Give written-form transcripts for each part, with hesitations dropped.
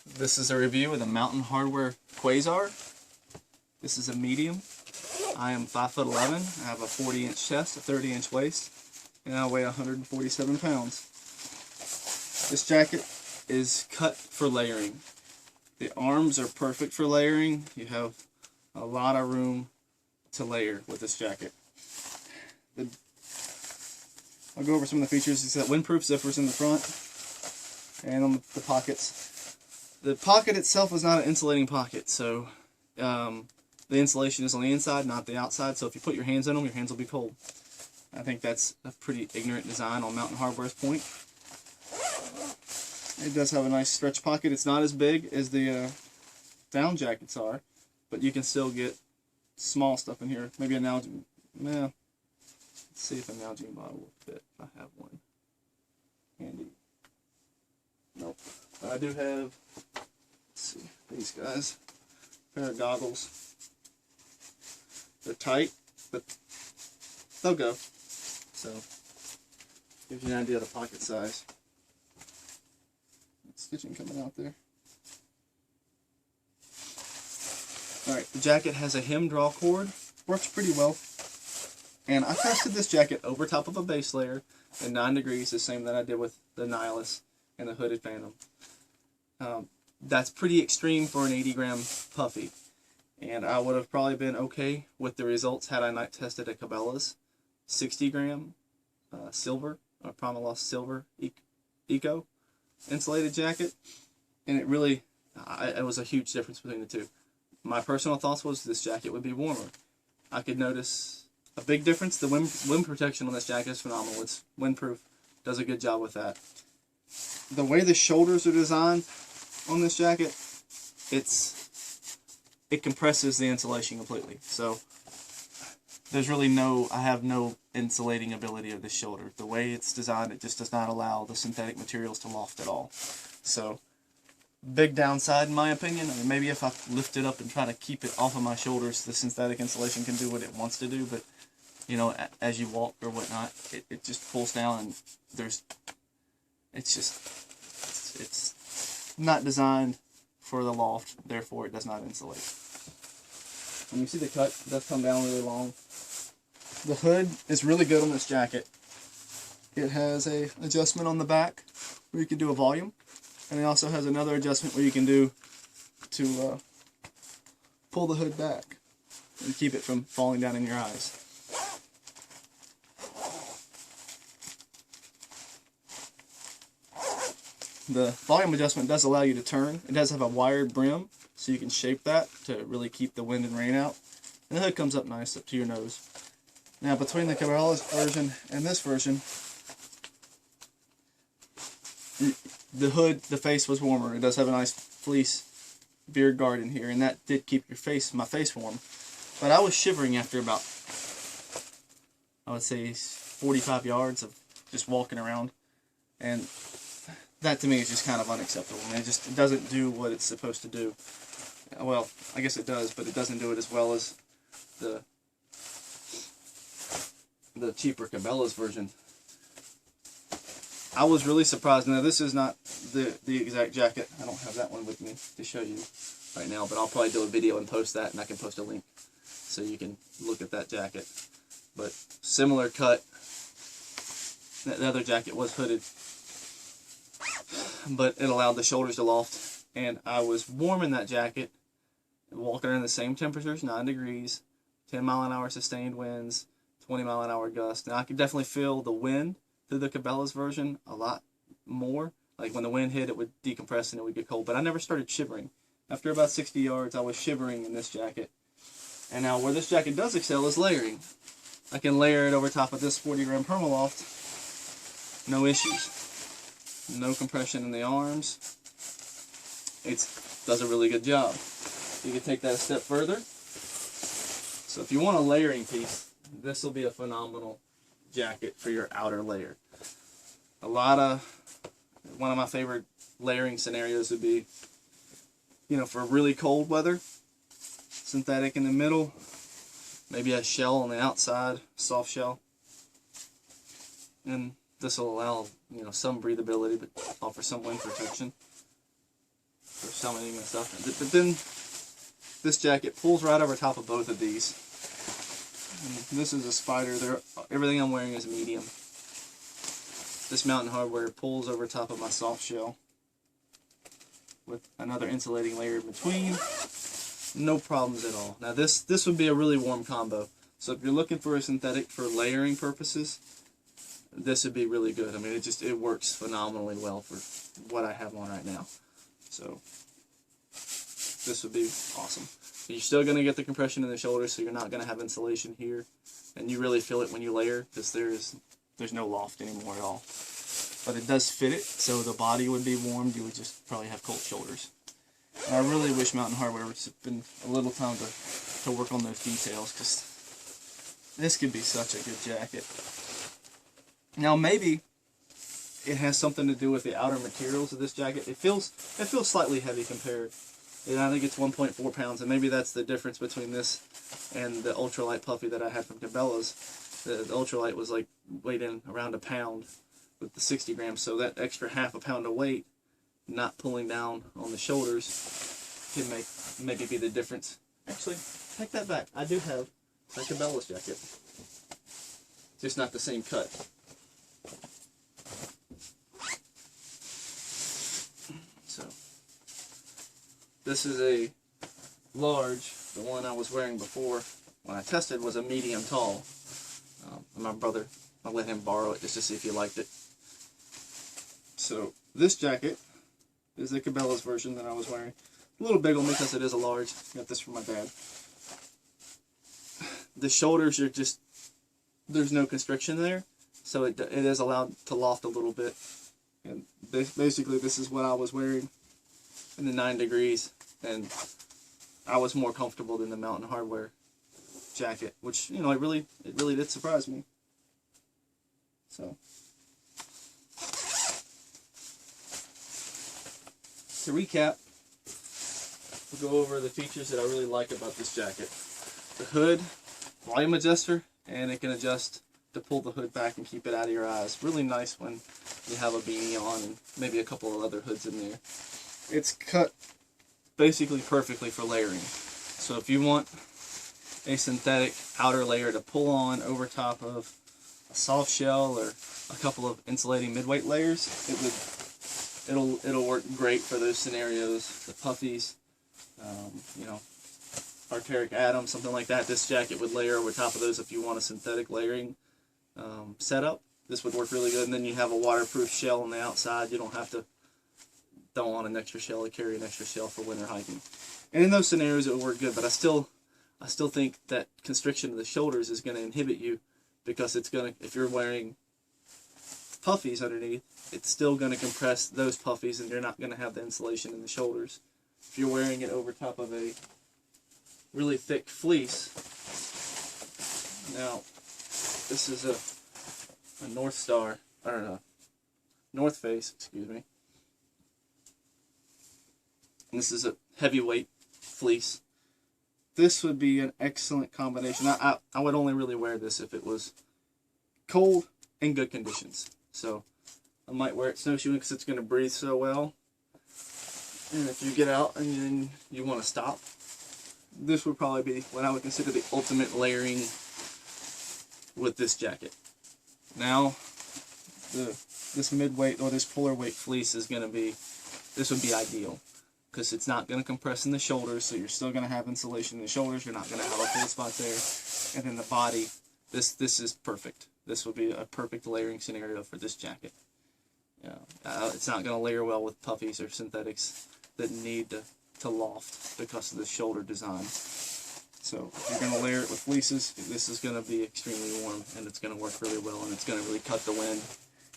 This is a review of the Mountain Hardwear Quasar. This is a medium. I am 5'11". I have a 40-inch chest, a 30-inch waist, and I weigh 147 pounds. This jacket is cut for layering. The arms are perfect for layering. You have a lot of room to layer with this jacket. I'll go over some of the features. It's got windproof zippers in the front and on the pockets. The pocket itself is not an insulating pocket, so the insulation is on the inside, not the outside, so if you put your hands in them, your hands will be cold. I think that's a pretty ignorant design on Mountain Hardwear's point. It does have a nice stretch pocket. It's not as big as the down jackets are, but you can still get small stuff in here. Maybe a Nalgene. Let's see if a Nalgene bottle will fit. If I have one handy. Nope. I do have, let's see, these guys. A pair of goggles. They're tight, but they'll go. So, gives you an idea of the pocket size. Stitching coming out there. Alright, the jacket has a hem draw cord. Works pretty well. And I tested this jacket over top of a base layer at 9 degrees, the same that I did with the Nihilus and the Hooded Phantom. That's pretty extreme for an 80-gram puffy. And I would have probably been okay with the results had I not tested a Cabela's 60-gram silver, or Primaloft Silver Eco insulated jacket. And it really, it was a huge difference between the two. My personal thoughts was this jacket would be warmer. I could notice a big difference. The wind protection on this jacket is phenomenal. It's windproof, does a good job with that. The way the shoulders are designed on this jacket, it compresses the insulation completely. So there's really I have no insulating ability of this shoulder. The way it's designed, it just does not allow the synthetic materials to loft at all. So big downside in my opinion. I mean, maybe if I lift it up and try to keep it off of my shoulders, the synthetic insulation can do what it wants to do, but you know, as you walk or whatnot, it just pulls down, and it's not designed for the loft, therefore it does not insulate. When you see the cut, it does come down really long. The hood is really good on this jacket. It has a adjustment on the back where you can do a volume, and it also has another adjustment where you can do to pull the hood back and keep it from falling down in your eyes. The volume adjustment does allow you to turn. It does have a wired brim, so you can shape that to really keep the wind and rain out. And the hood comes up nice up to your nose. Now, between the Cabela's version and this version, the hood, the face was warmer. It does have a nice fleece beard guard in here, and that did keep my face warm. But I was shivering after about, I would say, 45 yards of just walking around, and that to me is just kind of unacceptable. I mean, it doesn't do what it's supposed to do. Well, I guess it does, but it doesn't do it as well as the cheaper Cabela's version. I was really surprised. Now, this is not the exact jacket. I don't have that one with me to show you right now, but I'll probably do a video and post that, and I can post a link so you can look at that jacket. But similar cut. The other jacket was hooded, but it allowed the shoulders to loft, and I was warm in that jacket, walking in the same temperatures, 9 degrees, 10-mile-an-hour sustained winds, 20-mile-an-hour gusts. Now I could definitely feel the wind through the Cabela's version a lot more. Like when the wind hit, it would decompress and it would get cold, but I never started shivering. After about 60 yards, I was shivering in this jacket. And now where this jacket does excel is layering. I can layer it over top of this 40-gram Permaloft, no issues. No compression in the arms. It does a really good job. You can take that a step further. So if you want a layering piece, this will be a phenomenal jacket for your outer layer. One of my favorite layering scenarios would be, you know, for really cold weather, synthetic in the middle, maybe a shell on the outside, soft shell, and this will allow, you know, some breathability, but offer some wind protection. For summoning and stuff. But then this jacket pulls right over top of both of these. And this is a spider. Everything I'm wearing is medium. This Mountain Hardwear pulls over top of my soft shell with another insulating layer in between. No problems at all. Now this would be a really warm combo. So if you're looking for a synthetic for layering purposes, this would be really good. I mean, it works phenomenally well for what I have on right now. So this would be awesome. You're still going to get the compression in the shoulders, so you're not going to have insulation here, and you really feel it when you layer because there's no loft anymore at all. But it does fit it, so the body would be warmed. You would just probably have cold shoulders. And I really wish Mountain Hardwear would spend a little time to work on those details, because this could be such a good jacket. Now maybe it has something to do with the outer materials of this jacket. It feels slightly heavy compared. And I think it's 1.4 pounds, and maybe that's the difference between this and the ultralight puffy that I had from Cabela's. The ultralight was like weighed in around a pound with the 60 grams, so that extra half a pound of weight not pulling down on the shoulders can maybe be the difference. Actually, take that back. I do have a Cabela's jacket, just not the same cut. So this is a large. The one I was wearing before when I tested was a medium tall. And my brother, I let him borrow it just to see if he liked it. So this jacket is the Cabela's version that I was wearing. A little big on me because it is a large. Got this from my dad. The shoulders are just, there's no constriction there, so it is allowed to loft a little bit. And basically this is what I was wearing in the 9 degrees, and I was more comfortable than the Mountain Hardwear jacket, which, you know, it really did surprise me. So to recap, we'll go over the features that I really like about this jacket. The hood, volume adjuster, and it can adjust to pull the hood back and keep it out of your eyes. Really nice when you have a beanie on and maybe a couple of other hoods in there. It's cut basically perfectly for layering. So if you want a synthetic outer layer to pull on over top of a soft shell or a couple of insulating midweight layers, it'll work great for those scenarios. The puffies, you know, Arcteric Atom, something like that. This jacket would layer over top of those if you want a synthetic layering setup. This would work really good. And then you have a waterproof shell on the outside. You don't have to throw on an extra shell or carry an extra shell for winter hiking. And in those scenarios, it would work good. But I still think that constriction of the shoulders is going to inhibit you, because it's going to, if you're wearing puffies underneath, it's still going to compress those puffies, and you're not going to have the insulation in the shoulders. If you're wearing it over top of a really thick fleece, now this is a North Star, or a North Face, excuse me. And this is a heavyweight fleece. This would be an excellent combination. I would only really wear this if it was cold and good conditions. So I might wear it snowshoeing because it's going to breathe so well. And if you get out and then you want to stop, this would probably be what I would consider the ultimate layering with this jacket. Now, this midweight or this polar weight fleece is going to be, this would be ideal, because it's not going to compress in the shoulders, so you're still going to have insulation in the shoulders. You're not going to have a cold spot there. And then the body, this is perfect. This would be a perfect layering scenario for this jacket. It's not going to layer well with puffies or synthetics that need to loft because of the shoulder design. So if you're going to layer it with fleeces, this is going to be extremely warm, and it's going to work really well, and it's going to really cut the wind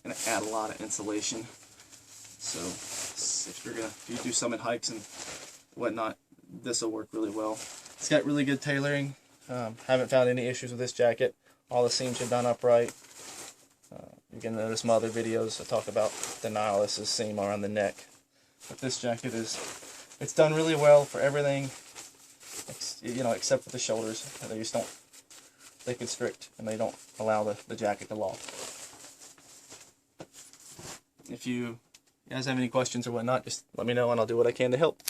and add a lot of insulation. So if you do summit hikes and whatnot, this will work really well. It's got really good tailoring. Haven't found any issues with this jacket. All the seams are done upright. You can notice my other videos I talk about the Nihilis's seam around the neck. But this jacket it's done really well for everything, you know, except for the shoulders. They constrict and they don't allow the jacket to loft. If you you guys have any questions or whatnot, just let me know and I'll do what I can to help.